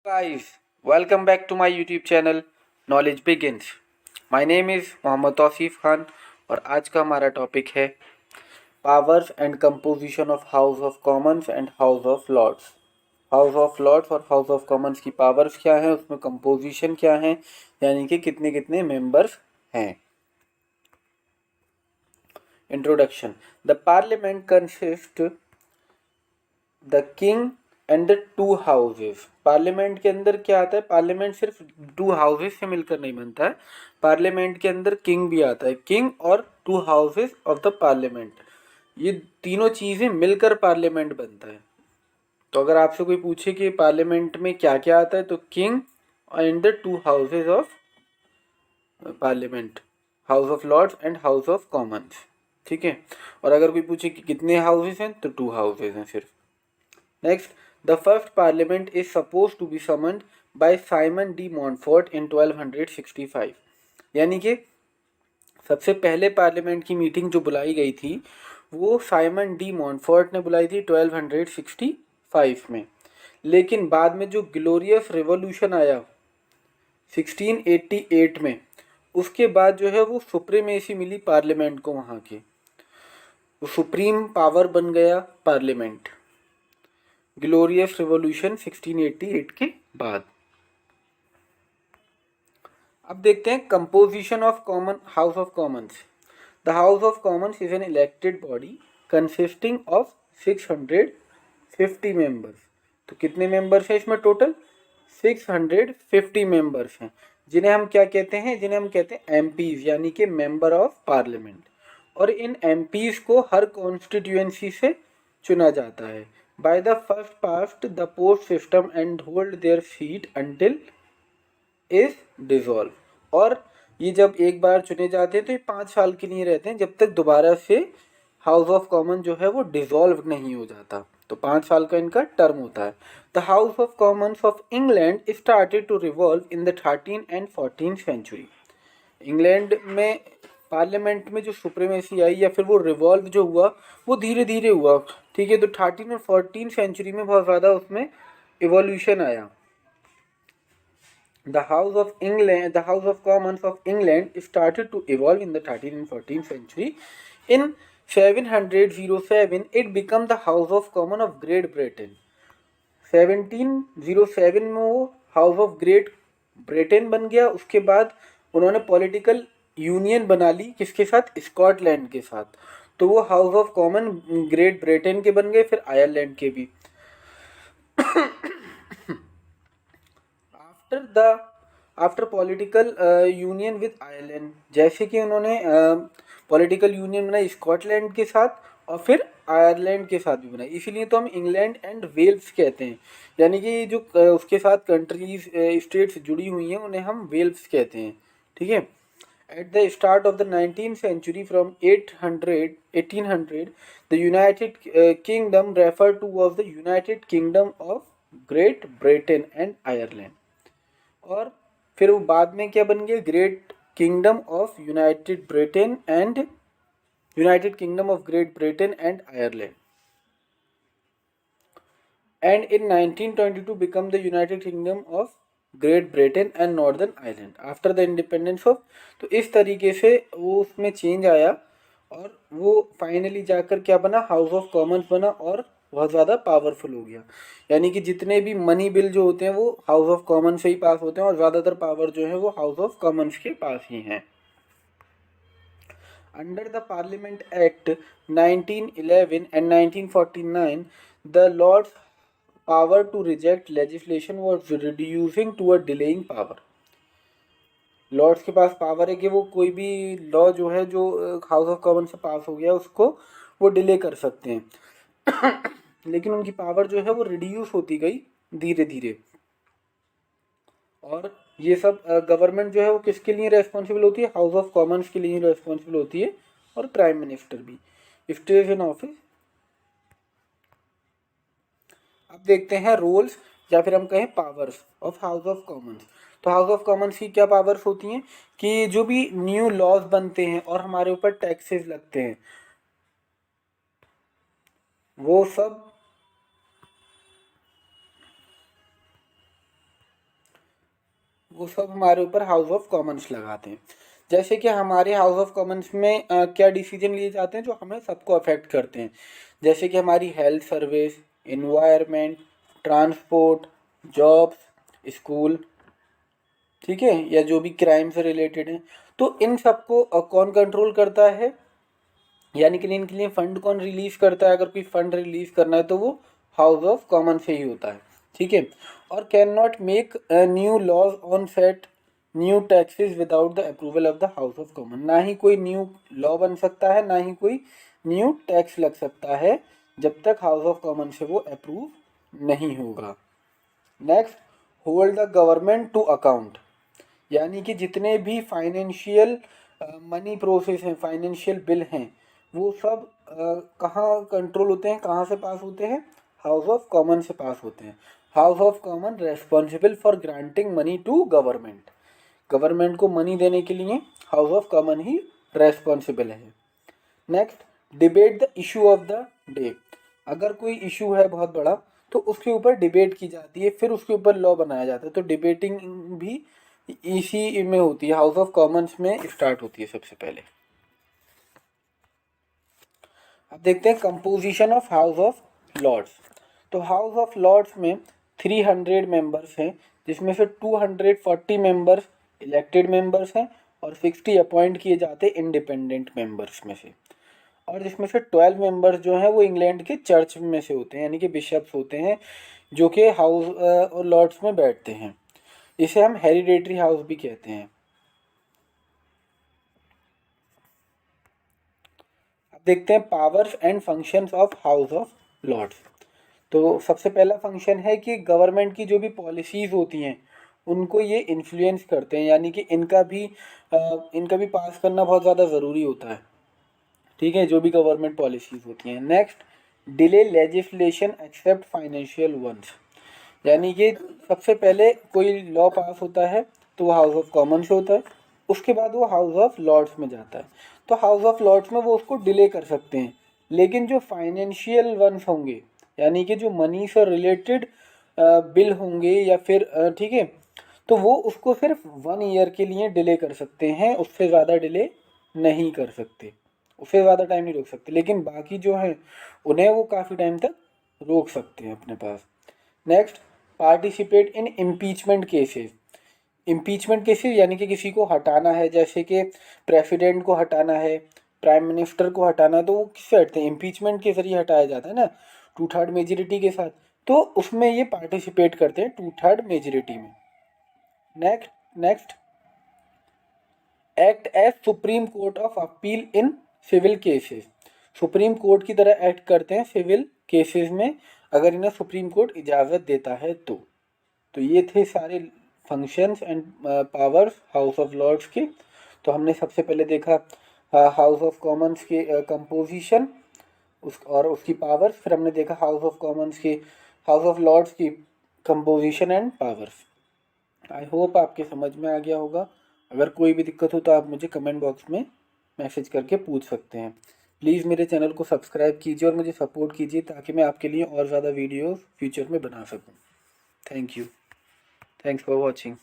Guys, welcome back to my YouTube channel Knowledge Begins. My name is Mohammad Tausif Khan और आज का हमारा टॉपिक है powers and composition of House of Commons and House of Lords. House of Lords और House of Commons की powers क्या है, उसमें कंपोजिशन क्या है, यानी कि कितने कितने मेंबर्स हैं। Introduction. The parliament consist the king and the two houses. Parliament के अंदर क्या आता है, पार्लियामेंट सिर्फ टू हाउसेस से मिलकर नहीं बनता है, पार्लियामेंट के अंदर किंग भी आता है, किंग और to houses of the parliament, ये तीनों चीजें मिलकर पार्लियामेंट बनता है। तो अगर आपसे कोई पूछे कि पार्लियामेंट में क्या क्या आता है, तो king and the two houses of parliament, House of Lords and House of Commons. ठीक है, और अगर कोई पूछे कि कितने हाउसेस हैं, तो टू हाउसेस हैं सिर्फ। Next, the first parliament is supposed to be summoned by Simon de Montfort in 1265। यानी कि सबसे पहले पार्लियामेंट की मीटिंग जो बुलाई गई थी वो साइमन डी मॉन्फोर्ट ने बुलाई थी 1265 में। लेकिन बाद में जो ग्लोरियस रिवॉल्यूशन आया 1688 में, उसके बाद जो है वो सुप्रीमेसी मिली पार्लियामेंट को, वहाँ की वो सुप्रीम पावर बन गया पार्लियामेंट, ग्लोरियस रिवॉल्यूशन 1688 के बाद। अब देखते हैं composition of common house of Commons. The House of Commons is an elected body consisting of 650 members. तो कितने मेंबर्स हैं इसमें टोटल? 650 मेंबर्स हैं, जिन्हें हम क्या कहते हैं, जिन्हें हम कहते हैं एमपीज, यानी कि मेंबर ऑफ पार्लियामेंट। और इन एमपीज को हर कॉन्स्टिट्यूएंसी से चुना जाता है by the first past the post system and hold their seat until is dissolved। और ये जब एक बार चुने जाते हैं तो ये 5 साल के लिए रहते हैं, जब तक दोबारा से हाउस ऑफ कॉमन जो है वो डिसॉल्व नहीं हो जाता। तो 5 साल का इनका टर्म होता है। The House of Commons of England started to revolve in the 13 and 14 century. England में पार्लियामेंट में जो सुप्रीमेसी आई या फिर वो रिवॉल्व जो हुआ वो धीरे धीरे हुआ। ठीक है, तो 13 और 14 सेंचुरी में बहुत ज़्यादा उसमें इवोल्यूशन आया। The House of England, the House of Commons of England started to evolve in the 13 and 14 century. In 707 it become the House of Common of Great Britain. 1707 में वो हाउस ऑफ ग्रेट ब्रिटेन बन गया। उसके बाद उन्होंने political union बना ली, किसके साथ? स्कॉटलैंड के साथ। तो वो house of common great Britain के बन गए, फिर आयरलैंड के भी। After the after political union with Ireland, जैसे कि उन्होंने पॉलिटिकल यूनियन बनाई स्कॉटलैंड के साथ और फिर आयरलैंड के साथ भी बनाई, इसीलिए तो हम इंग्लैंड एंड वेल्स कहते हैं। यानी कि जो उसके साथ कंट्रीज स्टेट्स जुड़ी हुई हैं उन्हें हम वेल्स कहते हैं। ठीक है। At the start of the 19th century, from 1800, the United Kingdom referred to as the United Kingdom of Great Britain and Ireland। और फिर वो बाद में क्या बन गया? Great kingdom of United Britain and United kingdom of Great Britain and Ireland. And in 1922 become the United kingdom of Great Britain and northern Ireland after the independence of. तो इस तरीके से वो उसमें चेंज आया और वो फाइनली जाकर क्या बना? हाउस ऑफ कॉमन्स बना और बहुत ज़्यादा पावरफुल हो गया। यानी कि जितने भी मनी बिल जो होते हैं वो हाउस ऑफ कॉमन्स से ही पास होते हैं और ज़्यादातर पावर जो है वो हाउस ऑफ कॉमन्स के पास ही हैं। Under the parliament act 1911 and 1949 the Lords power to reject legislation was reducing to a delaying power। Lords के पास पावर है कि वो कोई भी लॉ जो है जो हाउस ऑफ कॉमन से पास हो गया उसको वो डिले कर सकते हैं। लेकिन उनकी पावर जो है वो रिड्यूस होती गई धीरे धीरे। और ये सब गवर्नमेंट जो है वो किसके लिए रेस्पॉन्सिबल होती है? हाउस ऑफ कॉमन्स के लिए रेस्पॉन्सिबल होती है और प्राइम मिनिस्टर भी स्टेज इन ऑफिस। अब देखते हैं रोल्स या फिर हम कहें powers of House of Commons. तो हाउस ऑफ कॉमन्स की क्या पावर्स होती हैं कि जो भी न्यू लॉज बनते हैं और हमारे ऊपर टैक्सेस लगते हैं वो सब वो सब हमारे ऊपर हाउस ऑफ कॉमन्स लगाते हैं। जैसे कि हमारे हाउस ऑफ कॉमन्स में क्या डिसीजन लिए जाते हैं जो हमें सबको अफेक्ट करते हैं, जैसे कि हमारी health service, environment, transport, jobs, school, ठीक है, या जो भी क्राइम से रिलेटेड है। तो इन सबको कौन कंट्रोल करता है, यानी कि इनके लिए फंड कौन रिलीज करता है? अगर कोई फंड रिलीज करना है तो वो हाउस ऑफ कॉमन से ही होता है, ठीक है। और can not make new laws on set new taxes without the approval of the House of Common. ना ही कोई न्यू लॉ बन सकता है, ना ही कोई न्यू टैक्स लग सकता है जब तक हाउस ऑफ कॉमन से वो अप्रूव नहीं होगा। Next, hold the government to account, यानी कि जितने भी फाइनेंशियल मनी प्रोसेस हैं, फाइनेंशियल बिल हैं, वो सब कहाँ कंट्रोल होते हैं, कहाँ से पास होते हैं? हाउस ऑफ कॉमन से पास होते हैं। House of common responsible for granting money to government. Government को मनी देने के लिए हाउस ऑफ कॉमन ही रेस्पॉन्सिबल है। Next, debate the issue of the day. अगर कोई इशू है बहुत बड़ा तो उसके ऊपर डिबेट की जाती है, फिर उसके ऊपर लॉ बनाया जाता है। तो डिबेटिंग भी इसी में होती है, हाउस ऑफ कॉमन्स में स्टार्ट होती है सबसे पहले। अब देखते हैं composition of House of Lords. तो हाउस ऑफ लॉर्ड्स में 300 मेंबर्स हैं, जिसमें से 240 मेंबर्स इलेक्टेड मेंबर्स हैं और 60 अपॉइंट किए जाते हैं इंडिपेंडेंट मेंबर्स में से। और जिसमें से 12 मेंबर्स जो हैं वो इंग्लैंड के चर्च में से होते हैं, यानी कि बिशप्स होते हैं जो कि हाउस और लॉर्ड्स में बैठते हैं। इसे हम हेरिडेटरी हाउस भी कहते हैं। अब देखते हैं powers and functions of House of Lords. तो सबसे पहला फंक्शन है कि गवर्नमेंट की जो भी पॉलिसीज़ होती हैं उनको ये इन्फ्लुएंस करते हैं, यानी कि इनका भी पास करना बहुत ज़्यादा ज़रूरी होता है, ठीक है, जो भी गवर्नमेंट पॉलिसीज़ होती हैं। Next, delay legislation except financial ones, यानी कि सबसे पहले कोई लॉ पास होता है तो वो हाउस ऑफ कॉमन से होता है, उसके बाद वो हाउस ऑफ लॉर्ड्स में जाता है। तो हाउस ऑफ लॉर्ड्स में वो उसको डिले कर सकते हैं, लेकिन जो फाइनेंशियल वंस होंगे, यानी कि जो मनी से रिलेटेड बिल होंगे या फिर ठीक है, तो वो उसको सिर्फ 1 ईयर के लिए डिले कर सकते हैं, उससे ज़्यादा डिले नहीं कर सकते, उससे ज़्यादा टाइम नहीं रोक सकते। लेकिन बाकी जो हैं उन्हें वो काफ़ी टाइम तक रोक सकते हैं अपने पास। Next, participate in impeachment cases. Impeachment cases यानी कि किसी को हटाना है, जैसे कि प्रेसिडेंट को हटाना है, प्राइम मिनिस्टर को हटाना है, तो वो किससे हटते हैं? इम्पीचमेंट के जरिए हटाया जाता है ना, 2/3 मेजोरिटी के साथ। तो उसमें ये पार्टिसिपेट करते हैं 2/3 मेजोरिटी में। Next, act as supreme court of appeal in civil cases. Supreme court की तरह एक्ट करते हैं सिविल केसेस में, अगर इन्हें सुप्रीम कोर्ट इजाज़त देता है तो ये थे सारे functions and powers House of Lords के। तो हमने सबसे पहले देखा हाउस ऑफ कॉमन्स के कंपोजिशन और उसकी पावर्स, फिर हमने देखा हाउस ऑफ कॉमन्स की, हाउस ऑफ लॉर्ड्स की composition and powers. I hope आपके समझ में आ गया होगा। अगर कोई भी दिक्कत हो तो आप मुझे कमेंट बॉक्स में मैसेज करके पूछ सकते हैं। प्लीज़ मेरे चैनल को सब्सक्राइब कीजिए और मुझे सपोर्ट कीजिए ताकि मैं आपके लिए और ज़्यादा वीडियोस फ्यूचर में बना सकूं। Thank you. Thanks for watching.